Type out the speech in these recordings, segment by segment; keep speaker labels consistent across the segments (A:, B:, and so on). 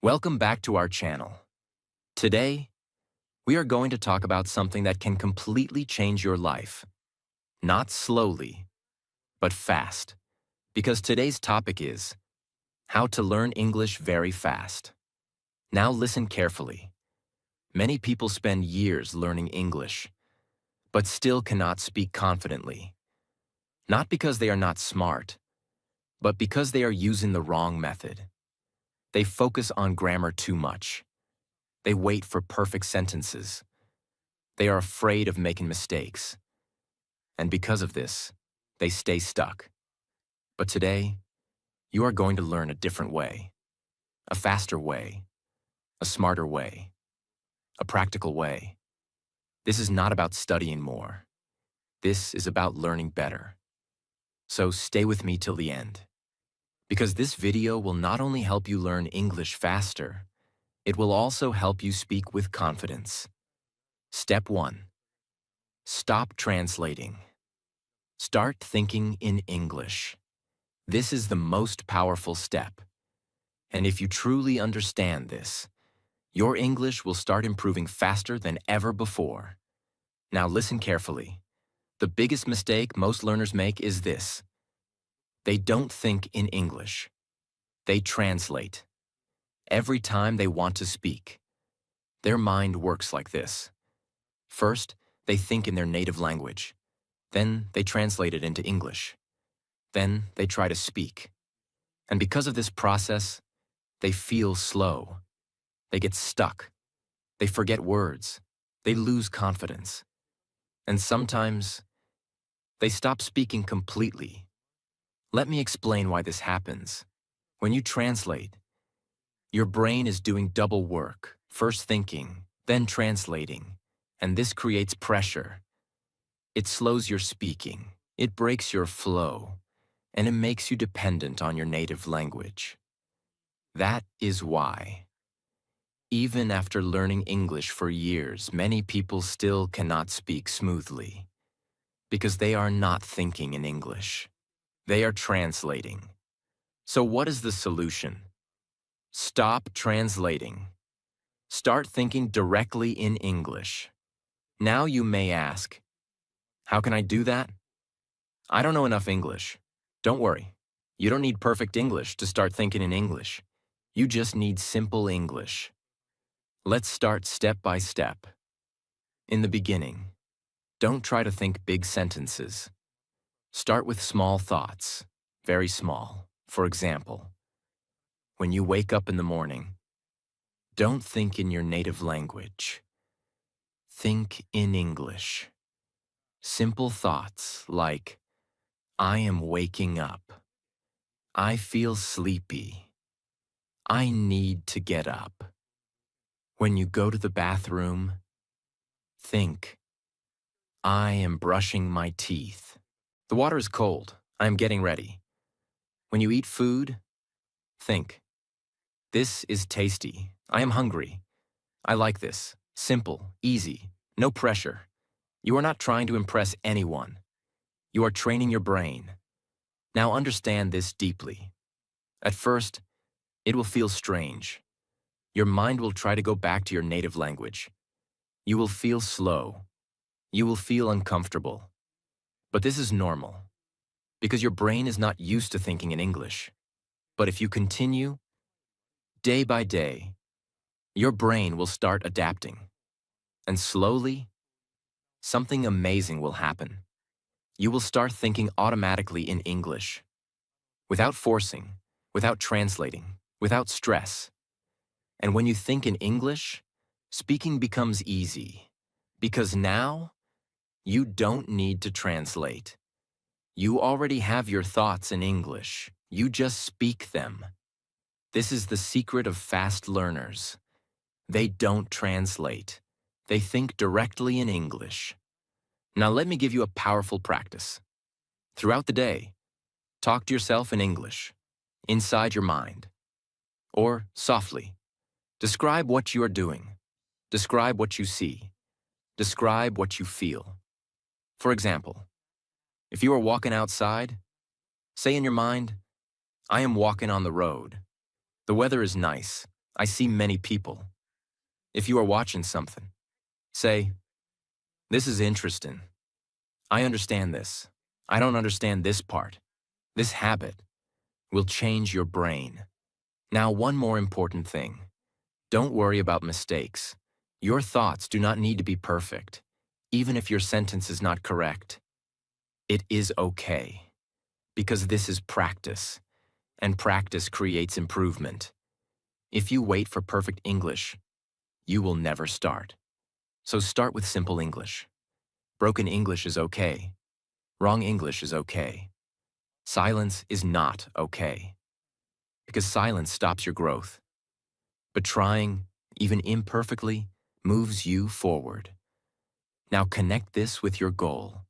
A: Welcome back to our channel. Today, we are going to talk about something that can completely change your life. Not slowly, but fast. Because today's topic is how to learn English very fast. Now listen carefully. Many people spend years learning English, but still cannot speak confidently. Not because they are not smart, but because they are using the wrong method. They focus on grammar too much. They wait for perfect sentences. They are afraid of making mistakes. And because of this, they stay stuck. But today, you are going to learn a different way, a faster way, a smarter way, a practical way. This is not about studying more. This is about learning better. So stay with me till the end. Because this video will not only help you learn English faster, it will also help you speak with confidence. Step 1. Stop translating. Start thinking in English. This is the most powerful step. And if you truly understand this, your English will start improving faster than ever before. Now listen carefully. The biggest mistake most learners make is this. They don't think in English. They translate. Every time they want to speak, their mind works like this. First, they think in their native language. Then they translate it into English. Then they try to speak. And because of this process, they feel slow. They get stuck. They forget words. They lose confidence. And sometimes, they stop speaking completely. Let me explain why this happens. When you translate, your brain is doing double work, first thinking, then translating, and this creates pressure. It slows your speaking, it breaks your flow, and it makes you dependent on your native language. That is why, even after learning English for years, many people still cannot speak smoothly, because they are not thinking in English. They are translating. So what is the solution? Stop translating. Start thinking directly in English. Now you may ask, how can I do that? I don't know enough English. Don't worry. You don't need perfect English to start thinking in English. You just need simple English. Let's start step by step. In the beginning, don't try to think big sentences. Start with small thoughts, very small. For example, when you wake up in the morning, don't think in your native language. Think in English. Simple thoughts like, I am waking up. I feel sleepy. I need to get up. When you go to the bathroom, think, I am brushing my teeth. The water is cold. I am getting ready. When you eat food, think, this is tasty. I am hungry. I like this. Simple, easy, no pressure. You are not trying to impress anyone. You are training your brain. Now understand this deeply. At first, it will feel strange. Your mind will try to go back to your native language. You will feel slow. You will feel uncomfortable. But this is normal, because your brain is not used to thinking in English. But if you continue, day by day, your brain will start adapting. And slowly, something amazing will happen. You will start thinking automatically in English, without forcing, without translating, without stress. And when you think in English, speaking becomes easy, because now you don't need to translate. You already have your thoughts in English. You just speak them. This is the secret of fast learners. They don't translate. They think directly in English. Now let me give you a powerful practice. Throughout the day, talk to yourself in English, inside your mind, or softly. Describe what you are doing. Describe what you see. Describe what you feel. For example, if you are walking outside, say in your mind, I am walking on the road. The weather is nice. I see many people. If you are watching something, say, "This is interesting. I understand this. I don't understand this part." This habit will change your brain. Now, one more important thing. Don't worry about mistakes. Your thoughts do not need to be perfect. Even if your sentence is not correct, it is okay. Because this is practice, and practice creates improvement. If you wait for perfect English, you will never start. So start with simple English. Broken English is okay. Wrong English is okay. Silence is not okay. Because silence stops your growth. But trying, even imperfectly, moves you forward. Now connect this with your goal.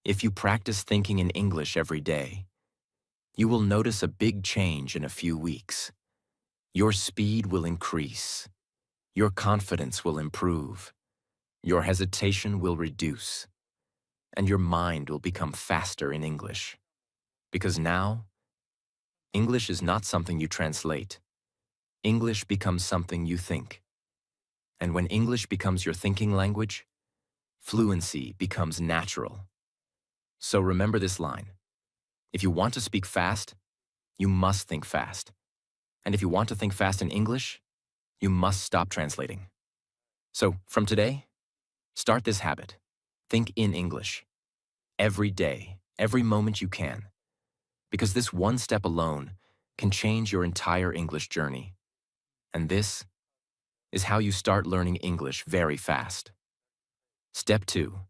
A: If you practice thinking in English every day, you will notice a big change in a few weeks. Your speed will increase. Your confidence will improve. Your hesitation will reduce. And your mind will become faster in English. Because now, English is not something you translate. English becomes something you think. And when English becomes your thinking language, fluency becomes natural. So remember this line. If you want to speak fast, you must think fast. And if you want to think fast in English, you must stop translating. So from today, start this habit. Think in English. Every day, every moment you can. Because this one step alone can change your entire English journey. And this is how you start learning English very fast. Step 2.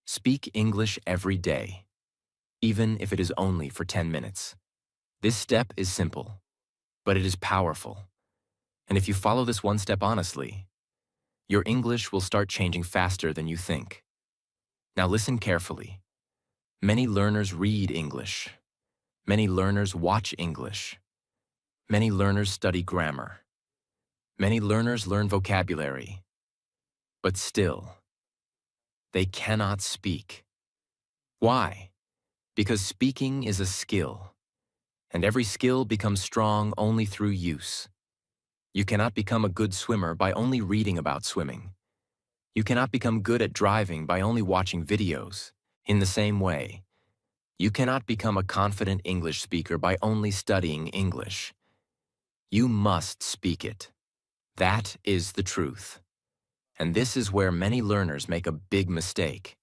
A: Speak English every day, even if it is only for 10 minutes. This step is simple, but it is powerful. And if you follow this one step honestly, your English will start changing faster than you think. Now listen carefully. Many learners read English. Many learners watch English. Many learners study grammar. Many learners learn vocabulary. But still, they cannot speak. Why? Because speaking is a skill, and every skill becomes strong only through use. You cannot become a good swimmer by only reading about swimming. You cannot become good at driving by only watching videos. In the same way, you cannot become a confident English speaker by only studying English. You must speak it. That is the truth. And this is where many learners make a big mistake.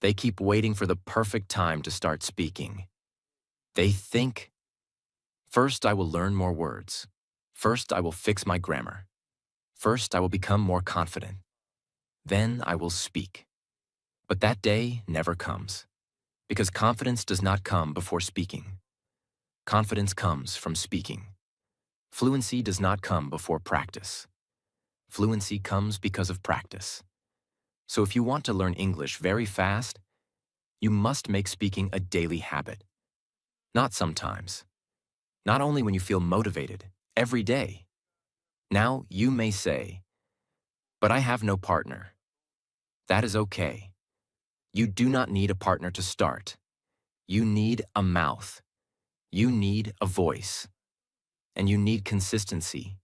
A: They keep waiting for the perfect time to start speaking. They think, first I will learn more words. First I will fix my grammar. First I will become more confident. Then I will speak. But that day never comes. Because confidence does not come before speaking. Confidence comes from speaking. Fluency does not come before practice. Fluency comes because of practice. So if you want to learn English very fast, you must make speaking a daily habit. Not sometimes. Not only when you feel motivated, every day. Now you may say, "But I have no partner." That is okay. You do not need a partner to start. You need a mouth. You need a voice. And you need consistency.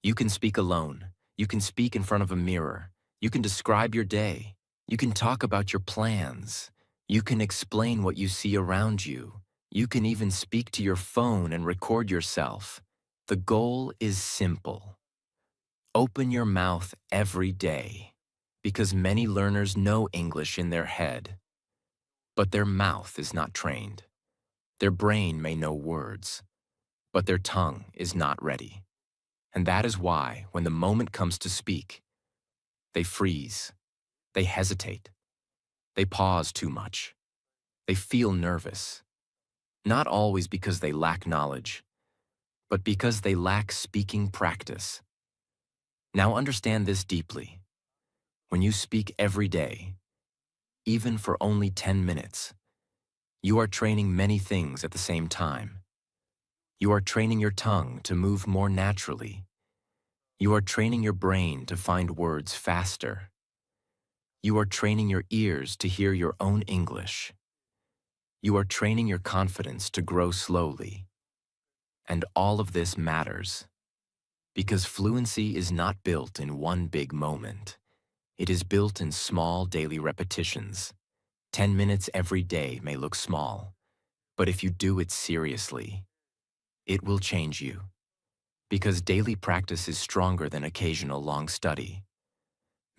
A: You can speak alone. You can speak in front of a mirror. You can describe your day. You can talk about your plans. You can explain what you see around you. You can even speak to your phone and record yourself. The goal is simple. Open your mouth every day. Because many learners know English in their head, but their mouth is not trained. Their brain may know words, but their tongue is not ready. And that is why, when the moment comes to speak, they freeze, they hesitate, they pause too much, they feel nervous. Not always because they lack knowledge, but because they lack speaking practice. Now understand this deeply. When you speak every day, even for only 10 minutes, you are training many things at the same time. You are training your tongue to move more naturally. You are training your brain to find words faster. You are training your ears to hear your own English. You are training your confidence to grow slowly. And all of this matters. Because fluency is not built in one big moment. It is built in small daily repetitions. 10 minutes every day may look small, but if you do it seriously, it will change you. Because daily practice is stronger than occasional long study.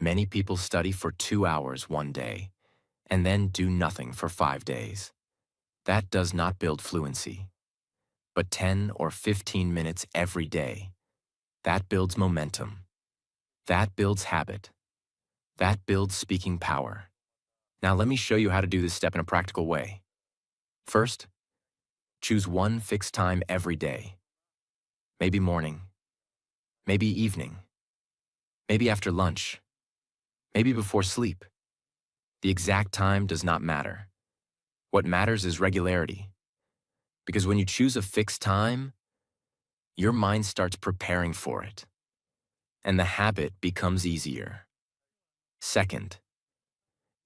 A: Many people study for 2 hours one day and then do nothing for 5 days. That does not build fluency. But 10 or 15 minutes every day, that builds momentum. That builds habit. That builds speaking power. Now let me show you how to do this step in a practical way. First, choose one fixed time every day. Maybe morning, maybe evening, maybe after lunch, maybe before sleep. The exact time does not matter. What matters is regularity. Because when you choose a fixed time, your mind starts preparing for it, and the habit becomes easier. Second,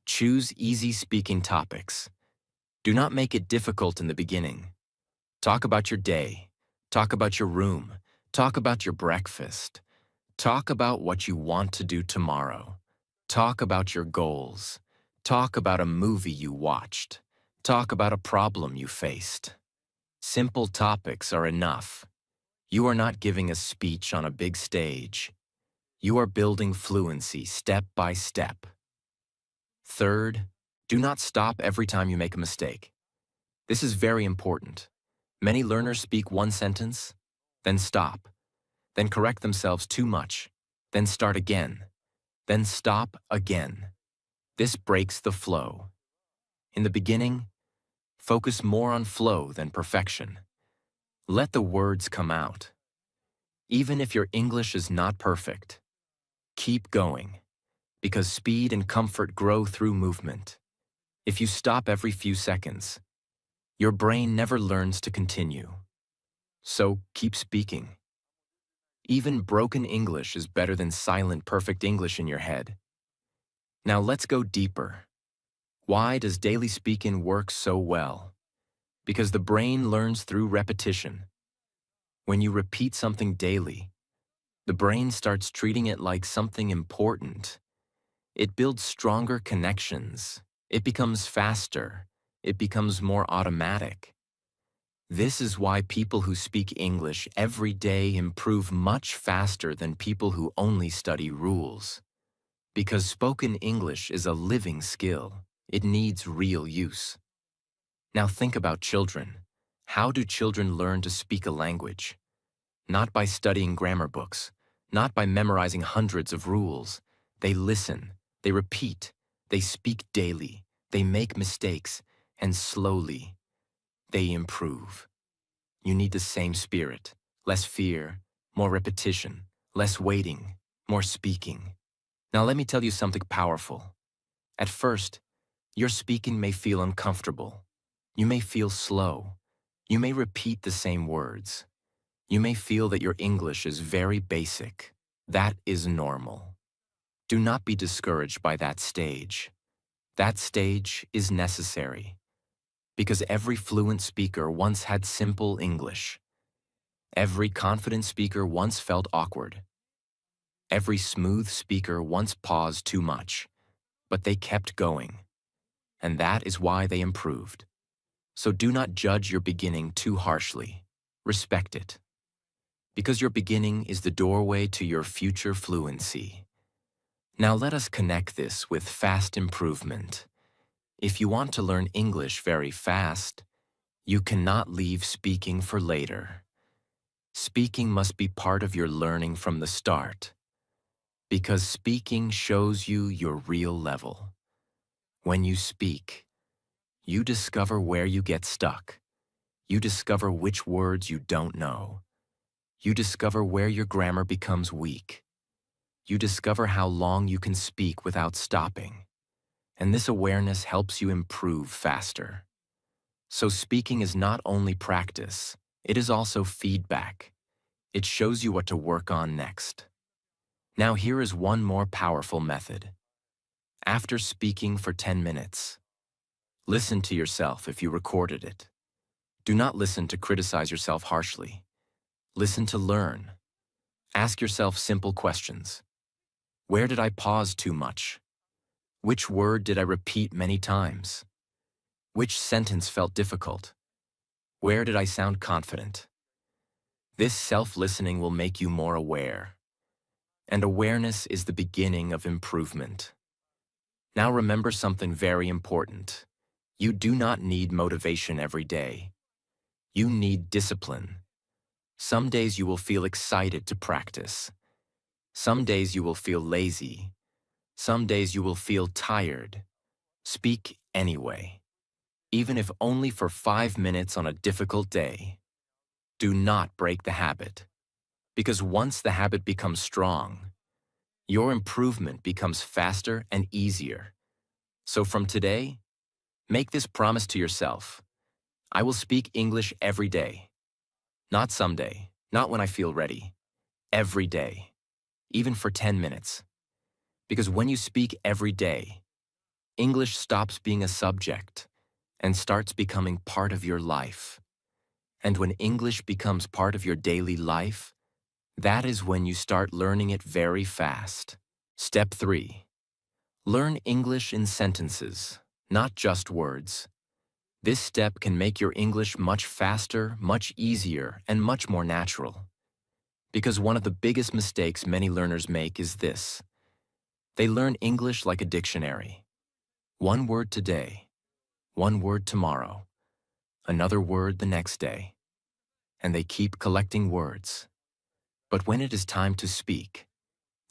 A: choose easy speaking topics. Do not make it difficult in the beginning. Talk about your day. Talk about your room. Talk about your breakfast. Talk about what you want to do tomorrow. Talk about your goals. Talk about a movie you watched. Talk about a problem you faced. Simple topics are enough. You are not giving a speech on a big stage. You are building fluency step by step. Third, do not stop every time you make a mistake. This is very important. Many learners speak one sentence, then stop, then correct themselves too much, then start again, then stop again. This breaks the flow. In the beginning, focus more on flow than perfection. Let the words come out. Even if your English is not perfect, keep going, because speed and comfort grow through movement. If you stop every few seconds, your brain never learns to continue. So keep speaking. Even broken English is better than silent perfect English in your head. Now let's go deeper. Why does daily speaking work so well? Because the brain learns through repetition. When you repeat something daily, the brain starts treating it like something important. It builds stronger connections. It becomes faster. It becomes more automatic. This is why people who speak English every day improve much faster than people who only study rules. Because spoken English is a living skill. It needs real use. Now think about children. How do children learn to speak a language? Not by studying grammar books, not by memorizing hundreds of rules. They listen, they repeat, they speak daily, they make mistakes, and slowly, they improve. You need the same spirit, less fear, more repetition, less waiting, more speaking. Now let me tell you something powerful. At first, your speaking may feel uncomfortable. You may feel slow. You may repeat the same words. You may feel that your English is very basic. That is normal. Do not be discouraged by that stage. That stage is necessary. Because every fluent speaker once had simple English. Every confident speaker once felt awkward. Every smooth speaker once paused too much. But they kept going. And that is why they improved. So do not judge your beginning too harshly. Respect it. Because your beginning is the doorway to your future fluency. Now let us connect this with fast improvement. If you want to learn English very fast, you cannot leave speaking for later. Speaking must be part of your learning from the start. Because speaking shows you your real level. When you speak, you discover where you get stuck. You discover which words you don't know. You discover where your grammar becomes weak. You discover how long you can speak without stopping. And this awareness helps you improve faster. So speaking is not only practice, it is also feedback. It shows you what to work on next. Now here is one more powerful method. After speaking for 10 minutes, listen to yourself if you recorded it. Do not listen to criticize yourself harshly. Listen to learn. Ask yourself simple questions. Where did I pause too much? Which word did I repeat many times? Which sentence felt difficult? Where did I sound confident? This self-listening will make you more aware. And awareness is the beginning of improvement. Now remember something very important. You do not need motivation every day. You need discipline. Some days you will feel excited to practice. Some days you will feel lazy. Some days you will feel tired. Speak anyway, even if only for 5 minutes on a difficult day. Do not break the habit, because once the habit becomes strong, your improvement becomes faster and easier. So from today, make this promise to yourself. I will speak English every day. Not someday, not when I feel ready. Every day, even for 10 minutes. Because when you speak every day, English stops being a subject and starts becoming part of your life. And when English becomes part of your daily life, that is when you start learning it very fast. Step 3. Learn English in sentences, not just words. This step can make your English much faster, much easier, and much more natural. Because one of the biggest mistakes many learners make is this. They learn English like a dictionary. One word today, one word tomorrow, another word the next day. And they keep collecting words. But when it is time to speak,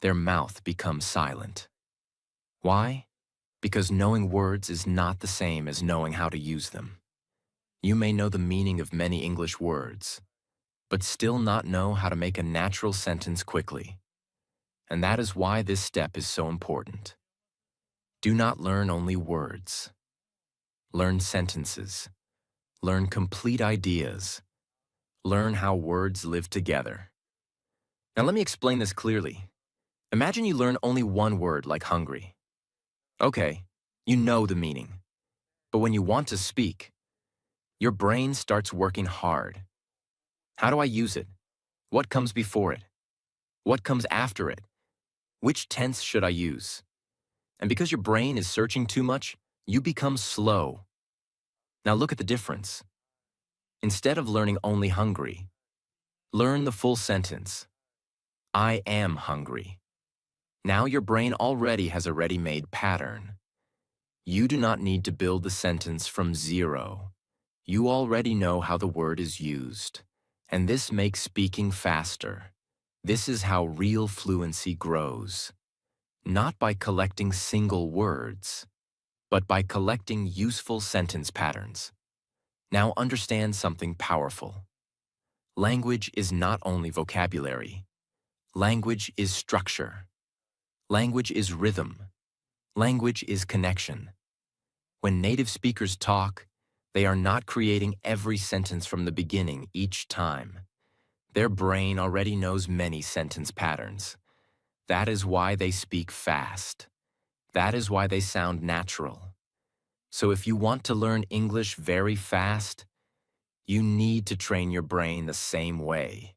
A: their mouth becomes silent. Why? Because knowing words is not the same as knowing how to use them. You may know the meaning of many English words, but still not know how to make a natural sentence quickly. And that is why this step is so important. Do not learn only words. Learn sentences. Learn complete ideas. Learn how words live together. Now let me explain this clearly. Imagine you learn only one word like hungry. Okay, you know the meaning. But when you want to speak, your brain starts working hard. How do I use it? What comes before it? What comes after it? Which tense should I use? And because your brain is searching too much, you become slow. Now look at the difference. Instead of learning only hungry, learn the full sentence. I am hungry. Now your brain already has a ready-made pattern. You do not need to build the sentence from zero. You already know how the word is used. And this makes speaking faster. This is how real fluency grows. Not by collecting single words, but by collecting useful sentence patterns. Now understand something powerful. Language is not only vocabulary. Language is structure. Language is rhythm. Language is connection. When native speakers talk, they are not creating every sentence from the beginning each time. Their brain already knows many sentence patterns. That is why they speak fast. That is why they sound natural. So if you want to learn English very fast, you need to train your brain the same way.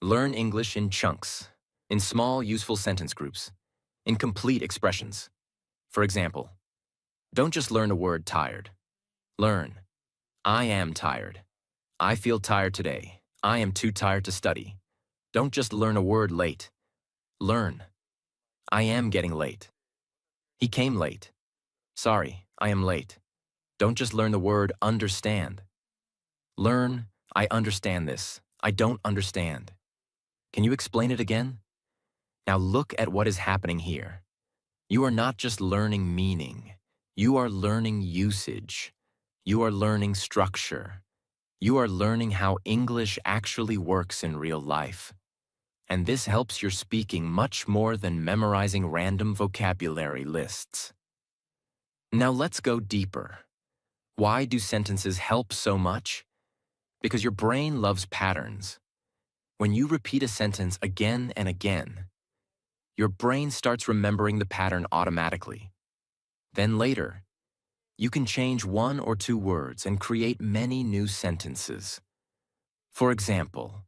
A: Learn English in chunks, in small, useful sentence groups, in complete expressions. For example, don't just learn the word tired. Learn, I am tired. I feel tired today. I am too tired to study. Don't just learn a word late. Learn, I am getting late. He came late. Sorry, I am late. Don't just learn the word understand. Learn, I understand this. I don't understand. Can you explain it again? Now look at what is happening here. You are not just learning meaning. You are learning usage. You are learning structure. You are learning how English actually works in real life. And this helps your speaking much more than memorizing random vocabulary lists. Now let's go deeper. Why do sentences help so much? Because your brain loves patterns. When you repeat a sentence again and again, your brain starts remembering the pattern automatically. Then later, you can change one or two words and create many new sentences. For example,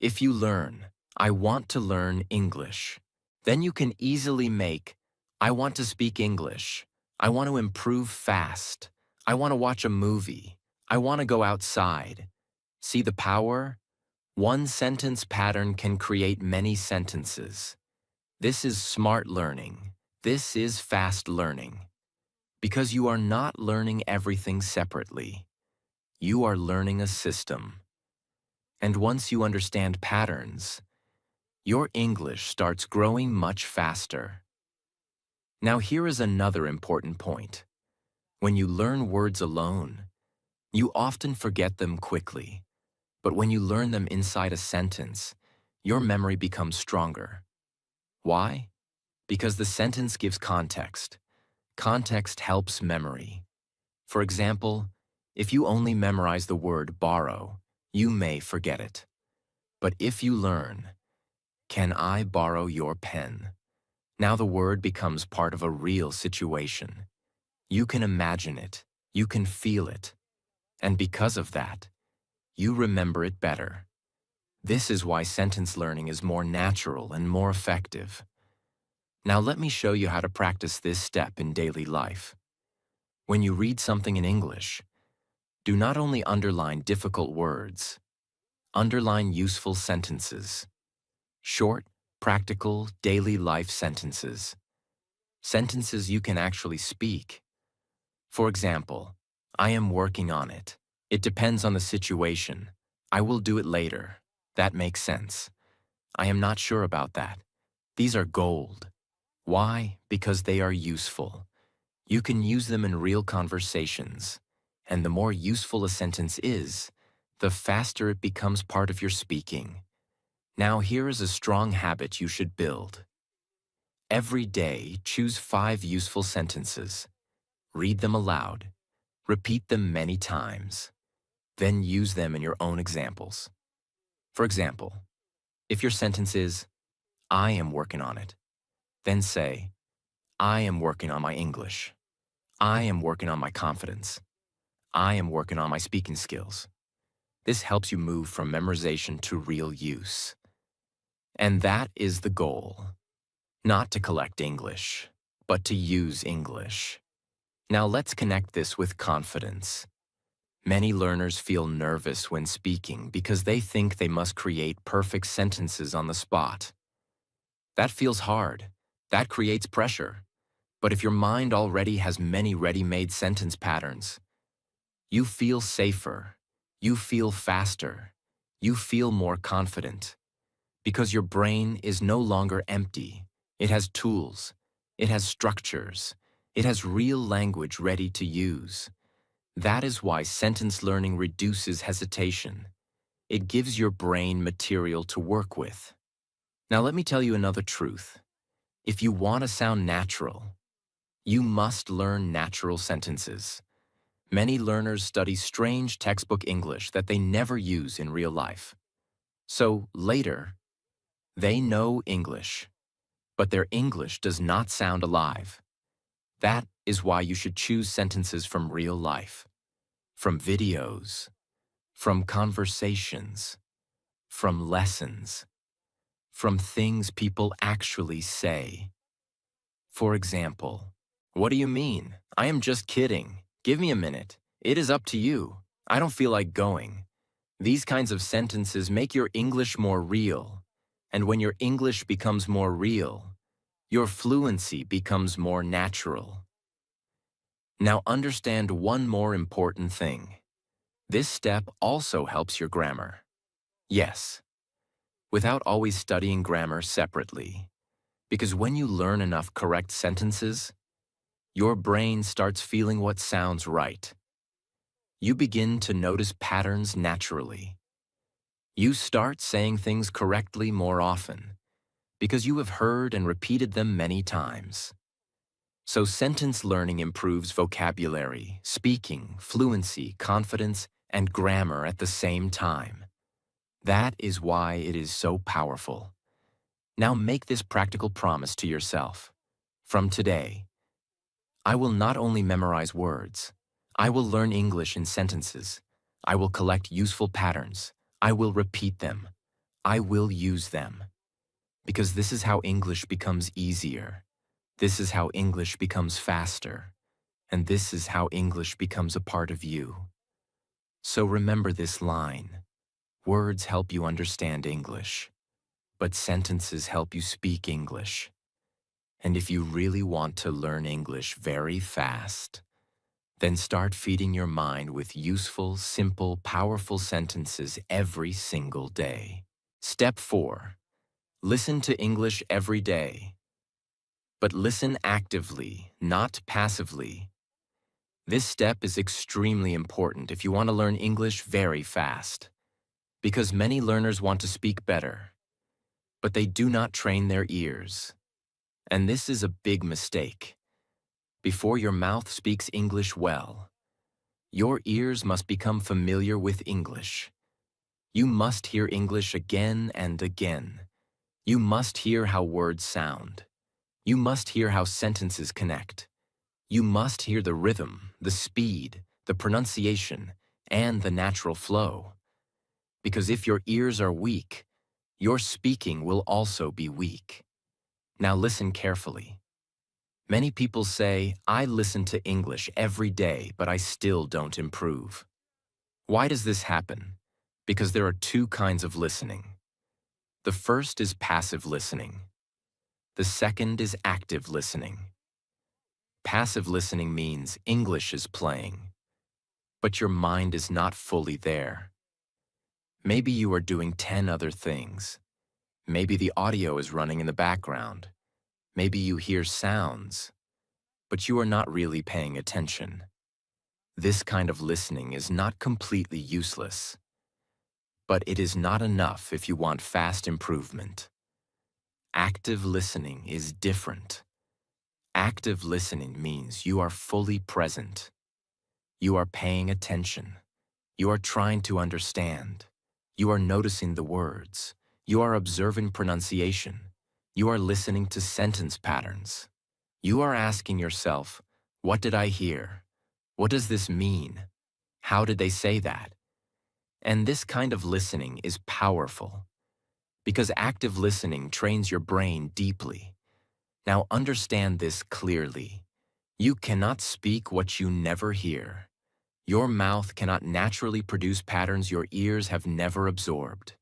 A: if you learn, I want to learn English. Then you can easily make, I want to speak English. I want to improve fast. I want to watch a movie. I want to go outside. See the power? One sentence pattern can create many sentences. This is smart learning. This is fast learning. Because you are not learning everything separately. You are learning a system. And once you understand patterns, your English starts growing much faster. Now here is another important point. When you learn words alone, you often forget them quickly. But when you learn them inside a sentence, your memory becomes stronger. Why? Because the sentence gives context. Context helps memory. For example, if you only memorize the word borrow, you may forget it. But if you learn, can I borrow your pen? Now the word becomes part of a real situation. You can imagine it, you can feel it, and because of that, you remember it better. This is why sentence learning is more natural and more effective. Now let me show you how to practice this step in daily life. When you read something in English, do not only underline difficult words, underline useful sentences. Short, practical, daily life sentences. Sentences you can actually speak. For example, I am working on it. It depends on the situation. I will do it later. That makes sense. I am not sure about that. These are gold. Why? Because they are useful. You can use them in real conversations. And the more useful a sentence is, the faster it becomes part of your speaking. Now here is a strong habit you should build. Every day, choose 5 useful sentences. Read them aloud. Repeat them many times. Then use them in your own examples. For example, if your sentence is, I am working on it, then say, I am working on my English. I am working on my confidence. I am working on my speaking skills. This helps you move from memorization to real use. And that is the goal. Not to collect English, but to use English. Now let's connect this with confidence. Many learners feel nervous when speaking because they think they must create perfect sentences on the spot. That feels hard. That creates pressure. But if your mind already has many ready-made sentence patterns, you feel safer, you feel faster, you feel more confident. Because your brain is no longer empty. It has tools, it has structures, it has real language ready to use. That is why sentence learning reduces hesitation. It gives your brain material to work with. Now let me tell you another truth. If you want to sound natural, you must learn natural sentences. Many learners study strange textbook English that they never use in real life. So later, they know English, but their English does not sound alive. That is why you should choose sentences from real life, from videos, from conversations, from lessons, from things people actually say. For example, what do you mean? I am just kidding. Give me a minute. It is up to you. I don't feel like going. These kinds of sentences make your English more real. And when your English becomes more real, your fluency becomes more natural. Now understand one more important thing. This step also helps your grammar. Yes, without always studying grammar separately. Because when you learn enough correct sentences, your brain starts feeling what sounds right. You begin to notice patterns naturally. You start saying things correctly more often because you have heard and repeated them many times. So sentence learning improves vocabulary, speaking, fluency, confidence, and grammar at the same time. That is why it is so powerful. Now make this practical promise to yourself. From today, I will not only memorize words, I will learn English in sentences. I will collect useful patterns. I will repeat them. I will use them. Because this is how English becomes easier. This is how English becomes faster. And this is how English becomes a part of you. So remember this line. Words help you understand English, but sentences help you speak English. And if you really want to learn English very fast, then start feeding your mind with useful, simple, powerful sentences every single day. Step 4. Listen to English every day. But listen actively, not passively. This step is extremely important if you want to learn English very fast, because many learners want to speak better, but they do not train their ears. And this is a big mistake. Before your mouth speaks English well, your ears must become familiar with English. You must hear English again and again. You must hear how words sound. You must hear how sentences connect. You must hear the rhythm, the speed, the pronunciation, and the natural flow. Because if your ears are weak, your speaking will also be weak. Now listen carefully. Many people say, I listen to English every day, but I still don't improve. Why does this happen? Because there are two kinds of listening. The first is passive listening. The second is active listening. Passive listening means English is playing, but your mind is not fully there. Maybe you are doing 10 other things. Maybe the audio is running in the background. Maybe you hear sounds, but you are not really paying attention. This kind of listening is not completely useless, but it is not enough if you want fast improvement. Active listening is different. Active listening means you are fully present. You are paying attention. You are trying to understand. You are noticing the words. You are observing pronunciation. You are listening to sentence patterns. You are asking yourself, what did I hear? What does this mean? How did they say that? And this kind of listening is powerful because active listening trains your brain deeply. Now understand this clearly. You cannot speak what you never hear. Your mouth cannot naturally produce patterns your ears have never absorbed.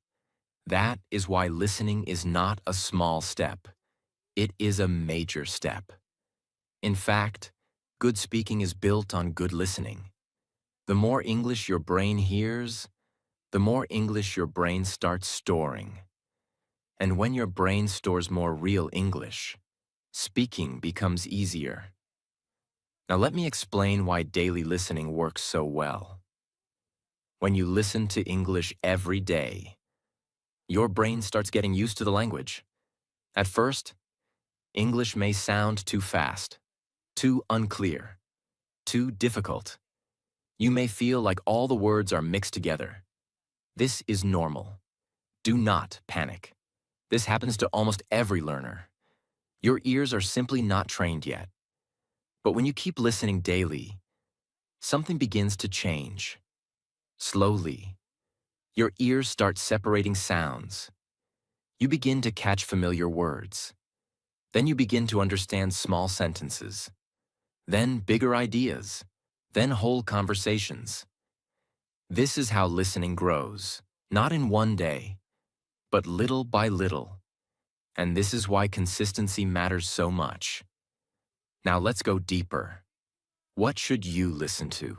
A: That is why listening is not a small step. It is a major step. In fact, good speaking is built on good listening. The more English your brain hears, the more English your brain starts storing. And when your brain stores more real English, speaking becomes easier. Now let me explain why daily listening works so well. When you listen to English every day, your brain starts getting used to the language. At first, English may sound too fast, too unclear, too difficult. You may feel like all the words are mixed together. This is normal. Do not panic. This happens to almost every learner. Your ears are simply not trained yet. But when you keep listening daily, something begins to change. Slowly, your ears start separating sounds. You begin to catch familiar words. Then you begin to understand small sentences. Then bigger ideas. Then whole conversations. This is how listening grows, not in one day, but little by little. And this is why consistency matters so much. Now let's go deeper. What should you listen to?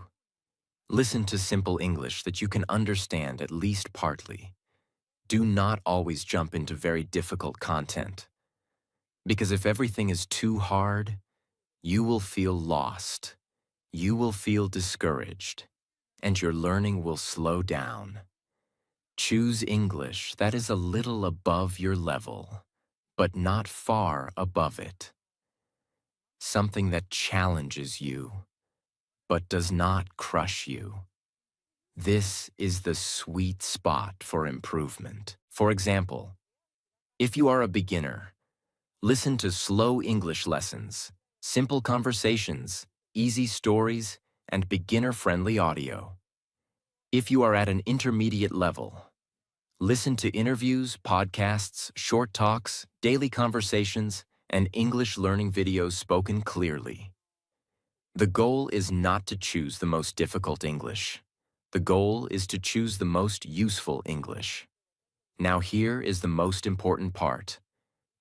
A: Listen to simple English that you can understand at least partly. Do not always jump into very difficult content. Because if everything is too hard, you will feel lost. You will feel discouraged. And your learning will slow down. Choose English that is a little above your level, but not far above it. Something that challenges you, but does not crush you. This is the sweet spot for improvement. For example, if you are a beginner, listen to slow English lessons, simple conversations, easy stories, and beginner-friendly audio. If you are at an intermediate level, Listen to interviews, podcasts, short talks, daily conversations, and English learning videos spoken clearly. The goal is not to choose the most difficult English. The goal is to choose the most useful English. Now here is the most important part.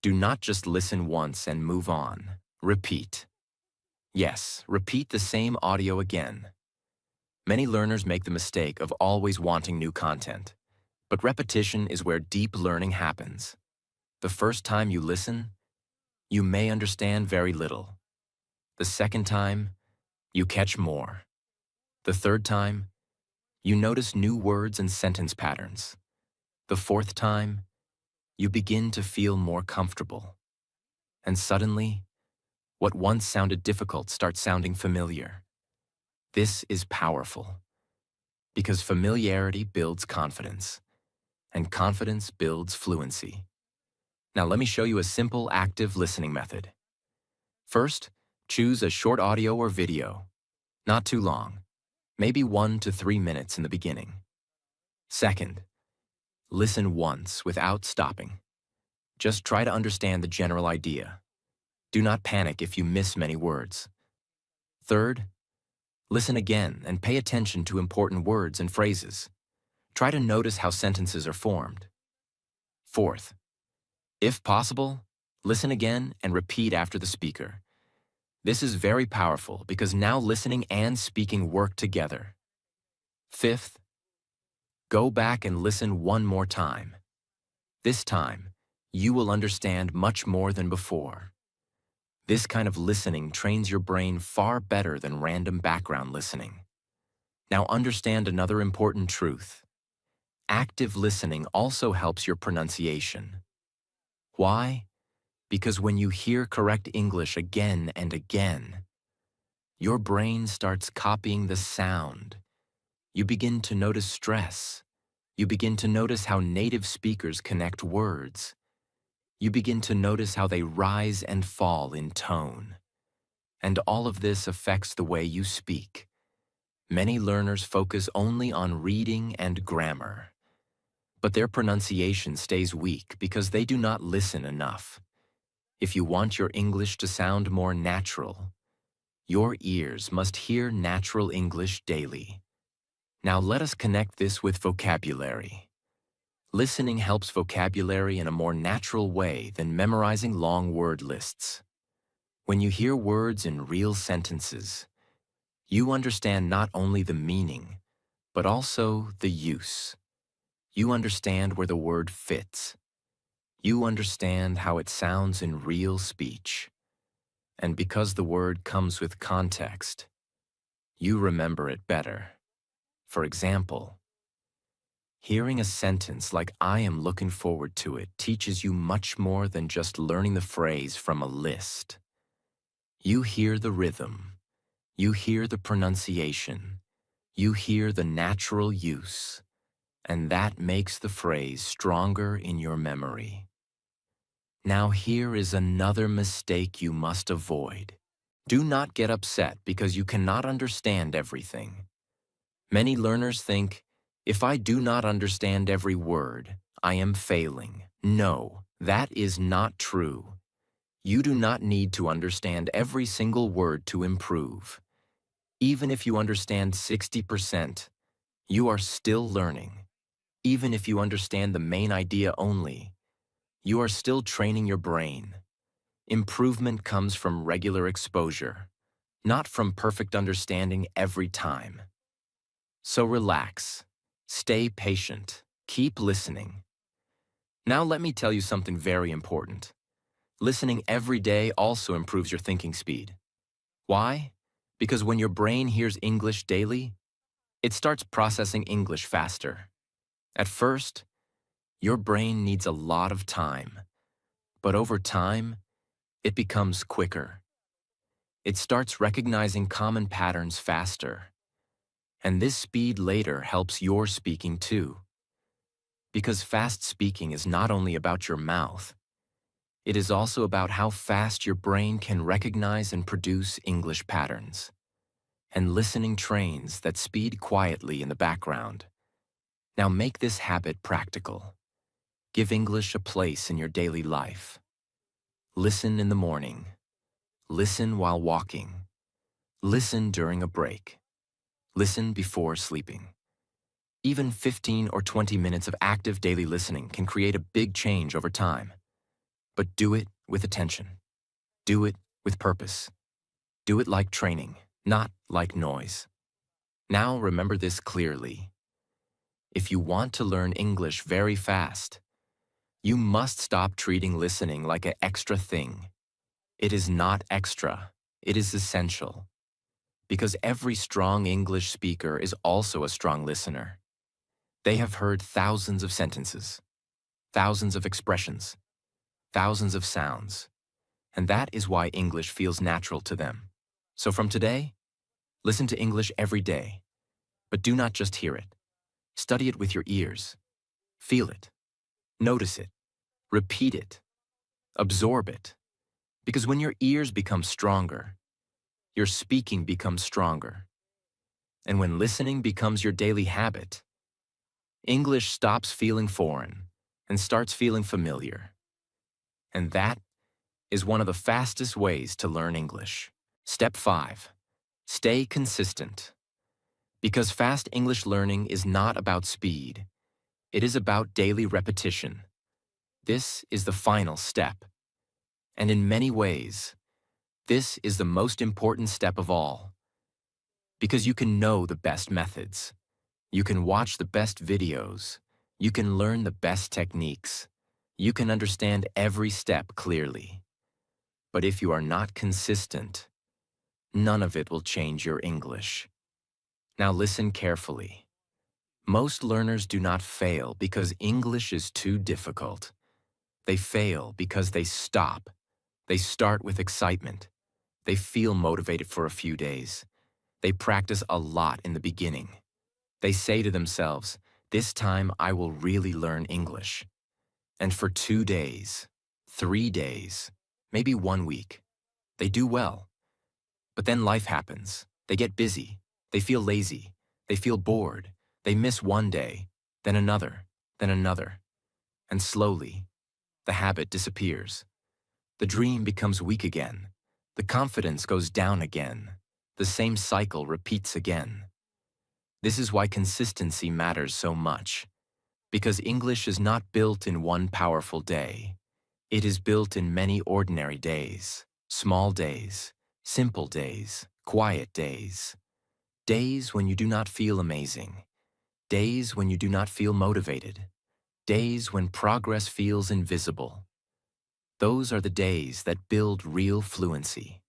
A: Do not just listen once and move on. Repeat. Yes, repeat the same audio again. Many learners make the mistake of always wanting new content. But repetition is where deep learning happens. The first time you listen, you may understand very little. The second time, you catch more. The third time, you notice new words and sentence patterns. The fourth time, you begin to feel more comfortable. And suddenly, what once sounded difficult starts sounding familiar. This is powerful, because familiarity builds confidence, and confidence builds fluency. Now let me show you a simple active listening method. First, choose a short audio or video, not too long, maybe 1 to 3 minutes in the beginning. Second, listen once without stopping. Just try to understand the general idea. Do not panic if you miss many words. Third, listen again and pay attention to important words and phrases. Try to notice how sentences are formed. Fourth, if possible, listen again and repeat after the speaker. This is very powerful because now listening and speaking work together. Fifth, go back and listen one more time. This time, you will understand much more than before. This kind of listening trains your brain far better than random background listening. Now understand another important truth. Active listening also helps your pronunciation. Why? Because when you hear correct English again and again, your brain starts copying the sound. You begin to notice stress. You begin to notice how native speakers connect words. You begin to notice how they rise and fall in tone. And all of this affects the way you speak. Many learners focus only on reading and grammar, but their pronunciation stays weak because they do not listen enough. If you want your English to sound more natural, your ears must hear natural English daily. Now let us connect this with vocabulary. Listening helps vocabulary in a more natural way than memorizing long word lists. When you hear words in real sentences, you understand not only the meaning, but also the use. You understand where the word fits. You understand how it sounds in real speech. And because the word comes with context, you remember it better. For example, hearing a sentence like "I am looking forward to it" teaches you much more than just learning the phrase from a list. You hear the rhythm. You hear the pronunciation. You hear the natural use. And that makes the phrase stronger in your memory. Now here is another mistake you must avoid. Do not get upset because you cannot understand everything. Many learners think, if I do not understand every word, I am failing. No, that is not true. You do not need to understand every single word to improve. Even if you understand 60%, you are still learning. Even if you understand the main idea only, you are still training your brain. Improvement comes from regular exposure, not from perfect understanding every time. So relax, stay patient, keep listening. Now let me tell you something very important. Listening every day also improves your thinking speed. Why? Because when your brain hears English daily, it starts processing English faster. At first, your brain needs a lot of time, but over time, it becomes quicker. It starts recognizing common patterns faster. And this speed later helps your speaking too. Because fast speaking is not only about your mouth, it is also about how fast your brain can recognize and produce English patterns. And listening trains that speed quietly in the background. Now make this habit practical. Give English a place in your daily life. Listen in the morning. Listen while walking. Listen during a break. Listen before sleeping. Even 15 or 20 minutes of active daily listening can create a big change over time. But do it with attention. Do it with purpose. Do it like training, not like noise. Now remember this clearly. If you want to learn English very fast, you must stop treating listening like an extra thing. It is not extra, it is essential. Because every strong English speaker is also a strong listener. They have heard thousands of sentences, thousands of expressions, thousands of sounds, and that is why English feels natural to them. So from today, listen to English every day, but do not just hear it. Study it with your ears. Feel it. Notice it. Repeat it. Absorb it. Because when your ears become stronger, your speaking becomes stronger. And when listening becomes your daily habit, English stops feeling foreign and starts feeling familiar. And that is one of the fastest ways to learn English. Step 5. Stay consistent. Because fast English learning is not about speed. It is about daily repetition. This is the final step. And in many ways, this is the most important step of all. Because you can know the best methods. You can watch the best videos. You can learn the best techniques. You can understand every step clearly. But if you are not consistent, none of it will change your English. Now listen carefully. Most learners do not fail because English is too difficult. They fail because they stop. They start with excitement. They feel motivated for a few days. They practice a lot in the beginning. They say to themselves, "This time I will really learn English." And for 2 days, 3 days, maybe 1 week, they do well. But then life happens. They get busy. They feel lazy. They feel bored. They miss one day, then another, then another. And slowly, the habit disappears. The dream becomes weak again. The confidence goes down again. The same cycle repeats again. This is why consistency matters so much. Because English is not built in one powerful day. It is built in many ordinary days, small days, simple days, quiet days. Days when you do not feel amazing. Days when you do not feel motivated. Days when progress feels invisible. Those are the days that build real fluency.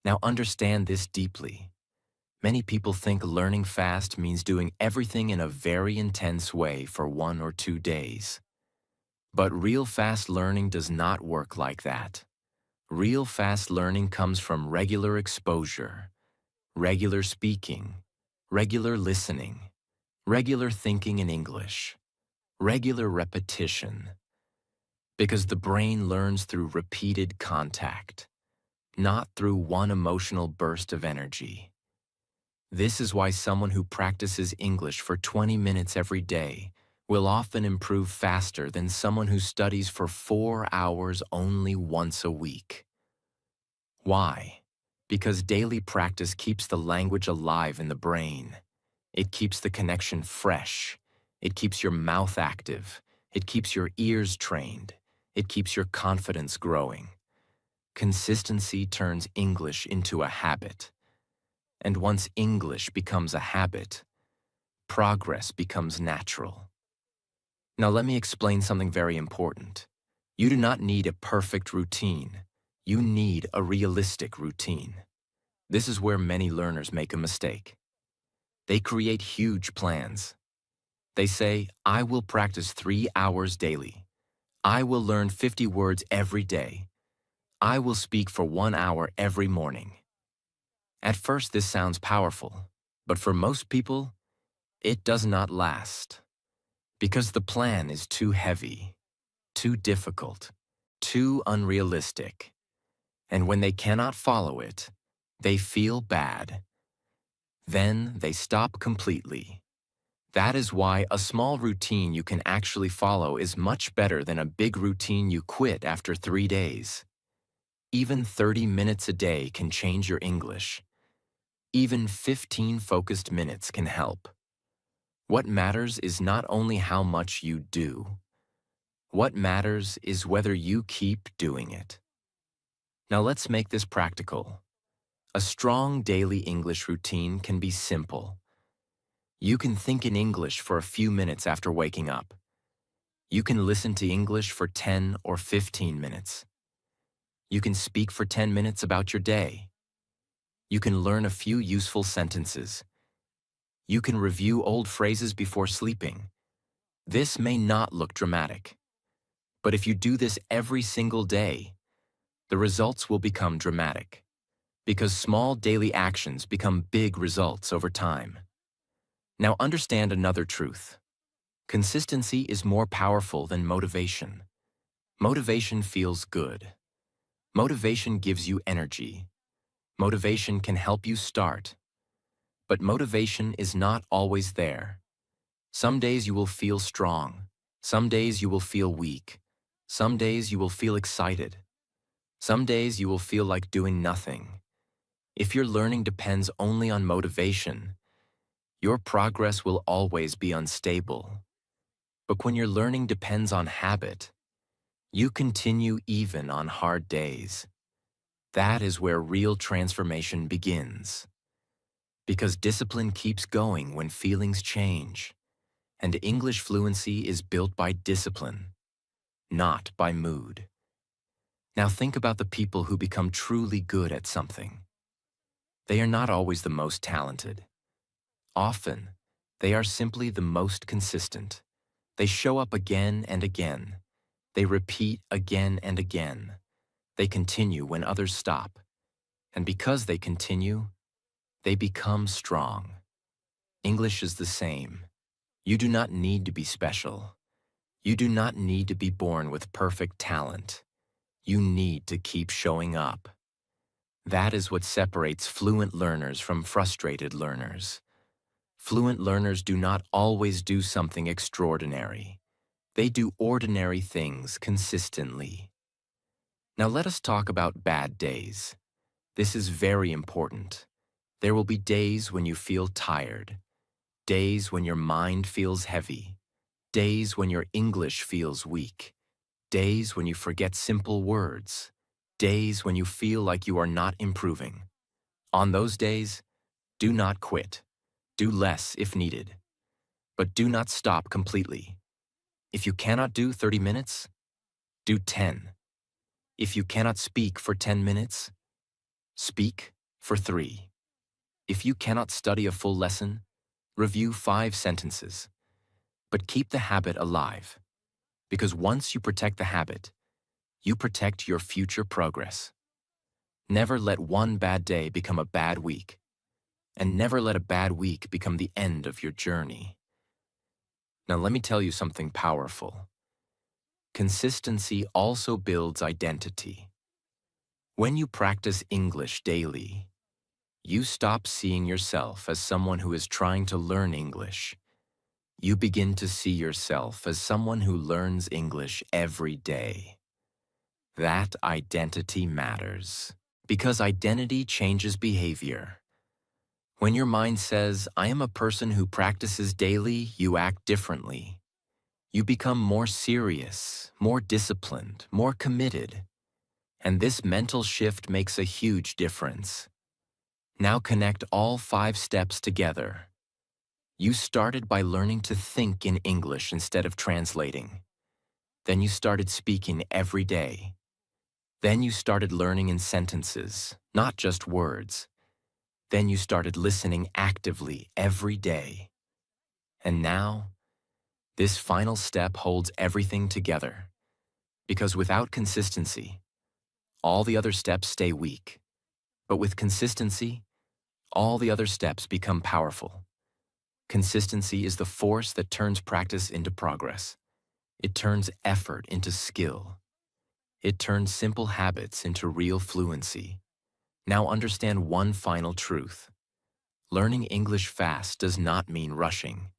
A: Now understand this deeply. Many people think learning fast means doing everything in a very intense way for 1 or 2 days. But real fast learning does not work like that. Real fast learning comes from regular exposure, regular speaking, regular listening, regular thinking in English, regular repetition. Because the brain learns through repeated contact, not through one emotional burst of energy. This is why someone who practices English for 20 minutes every day will often improve faster than someone who studies for 4 hours only once a week. Why? Because daily practice keeps the language alive in the brain. It keeps the connection fresh. It keeps your mouth active. It keeps your ears trained. It keeps your confidence growing. Consistency turns English into a habit. And once English becomes a habit, progress becomes natural. Now let me explain something very important. You do not need a perfect routine. You need a realistic routine. This is where many learners make a mistake. They create huge plans. They say, "I will practice 3 hours daily. I will learn 50 words every day. I will speak for 1 hour every morning." At first this sounds powerful, but for most people, it does not last. Because the plan is too heavy, too difficult, too unrealistic. And when they cannot follow it, they feel bad. Then they stop completely. That is why a small routine you can actually follow is much better than a big routine you quit after 3 days. Even 30 minutes a day can change your English. Even 15 focused minutes can help. What matters is not only how much you do. What matters is whether you keep doing it. Now let's make this practical. A strong daily English routine can be simple. You can think in English for a few minutes after waking up. You can listen to English for 10 or 15 minutes. You can speak for 10 minutes about your day. You can learn a few useful sentences. You can review old phrases before sleeping. This may not look dramatic, but if you do this every single day, the results will become dramatic, because small daily actions become big results over time. Now understand another truth. Consistency is more powerful than motivation. Motivation feels good. Motivation gives you energy. Motivation can help you start. But motivation is not always there. Some days you will feel strong. Some days you will feel weak. Some days you will feel excited. Some days you will feel like doing nothing. If your learning depends only on motivation, your progress will always be unstable. But when your learning depends on habit, you continue even on hard days. That is where real transformation begins. Because discipline keeps going when feelings change, and English fluency is built by discipline, not by mood. Now think about the people who become truly good at something. They are not always the most talented. Often, they are simply the most consistent. They show up again and again. They repeat again and again. They continue when others stop. And because they continue, they become strong. English is the same. You do not need to be special. You do not need to be born with perfect talent. You need to keep showing up. That is what separates fluent learners from frustrated learners. Fluent learners do not always do something extraordinary. They do ordinary things consistently. Now let us talk about bad days. This is very important. There will be days when you feel tired, days when your mind feels heavy, days when your English feels weak, days when you forget simple words, days when you feel like you are not improving. On those days, do not quit. Do less if needed. But do not stop completely. If you cannot do 30 minutes, do 10. If you cannot speak for 10 minutes, speak for 3. If you cannot study a full lesson, review 5 sentences. But keep the habit alive, because once you protect the habit, you protect your future progress. Never let one bad day become a bad week, and never let a bad week become the end of your journey. Now let me tell you something powerful. Consistency also builds identity. When you practice English daily, you stop seeing yourself as someone who is trying to learn English. You begin to see yourself as someone who learns English every day. That identity matters, because identity changes behavior. When your mind says, I am a person who practices daily, you act differently. You become more serious, more disciplined, more committed. And this mental shift makes a huge difference. Now connect all 5 steps together. You started by learning to think in English instead of translating. Then you started speaking every day. Then you started learning in sentences, not just words. Then you started listening actively every day. And now, this final step holds everything together. Because without consistency, all the other steps stay weak. But with consistency, all the other steps become powerful. Consistency is the force that turns practice into progress. It turns effort into skill. It turns simple habits into real fluency. Now understand one final truth. Learning English fast does not mean rushing.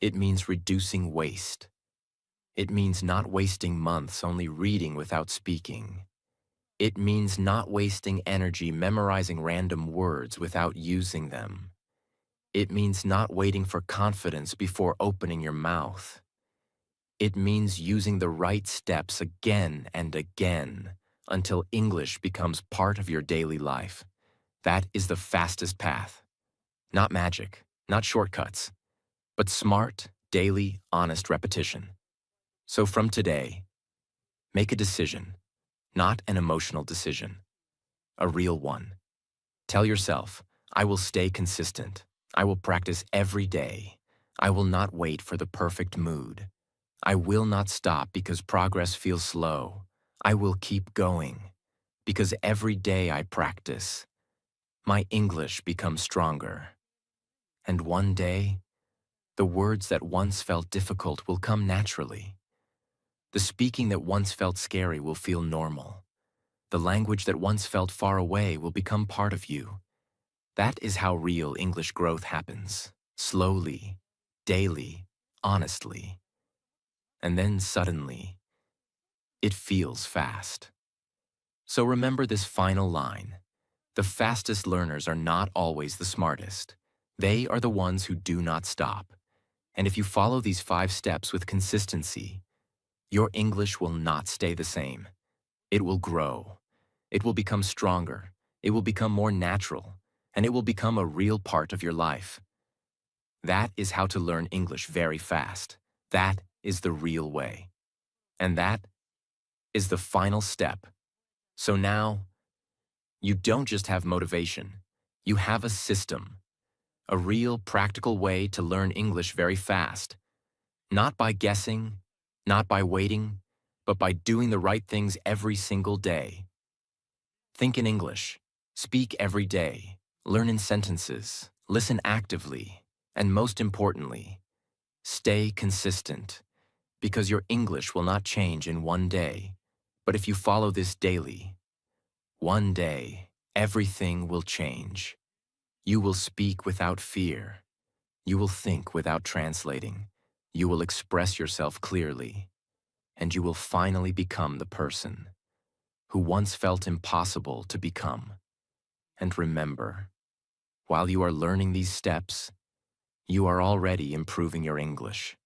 A: It means reducing waste. It means not wasting months only reading without speaking. It means not wasting energy memorizing random words without using them. It means not waiting for confidence before opening your mouth. It means using the right steps again and again until English becomes part of your daily life. That is the fastest path. Not magic, not shortcuts, but smart, daily, honest repetition. So from today, make a decision, not an emotional decision, a real one. Tell yourself, I will stay consistent. I will practice every day. I will not wait for the perfect mood. I will not stop because progress feels slow. I will keep going because every day I practice, my English becomes stronger. And one day, the words that once felt difficult will come naturally. The speaking that once felt scary will feel normal. The language that once felt far away will become part of you. That is how real English growth happens. Slowly, daily, honestly. And then suddenly, it feels fast. So remember this final line. The fastest learners are not always the smartest. They are the ones who do not stop. And if you follow these 5 steps with consistency, your English will not stay the same. It will grow. It will become stronger. It will become more natural. And it will become a real part of your life. That is how to learn English very fast. That is the real way. And that is the final step. So now, you don't just have motivation. You have a system. A real practical way to learn English very fast. Not by guessing, not by waiting, but by doing the right things every single day. Think in English. Speak every day. Learn in sentences. Listen actively. And most importantly, stay consistent. Because your English will not change in one day. But if you follow this daily, one day, everything will change. You will speak without fear. You will think without translating. You will express yourself clearly. And you will finally become the person who once felt impossible to become. And remember, while you are learning these steps, you are already improving your English.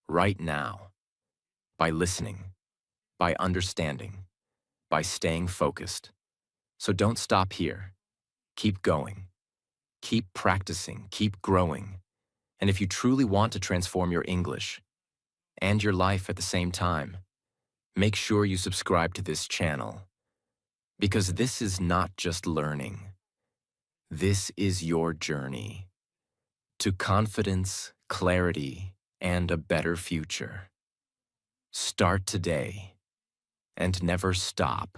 A: Right now. By listening. By understanding. By staying focused. So don't stop here. Keep going. Keep practicing. Keep growing. And if you truly want to transform your English and your life at the same time, make sure you subscribe to this channel. Because this is not just learning. This is your journey to confidence, clarity, and a better future. Start today and never stop.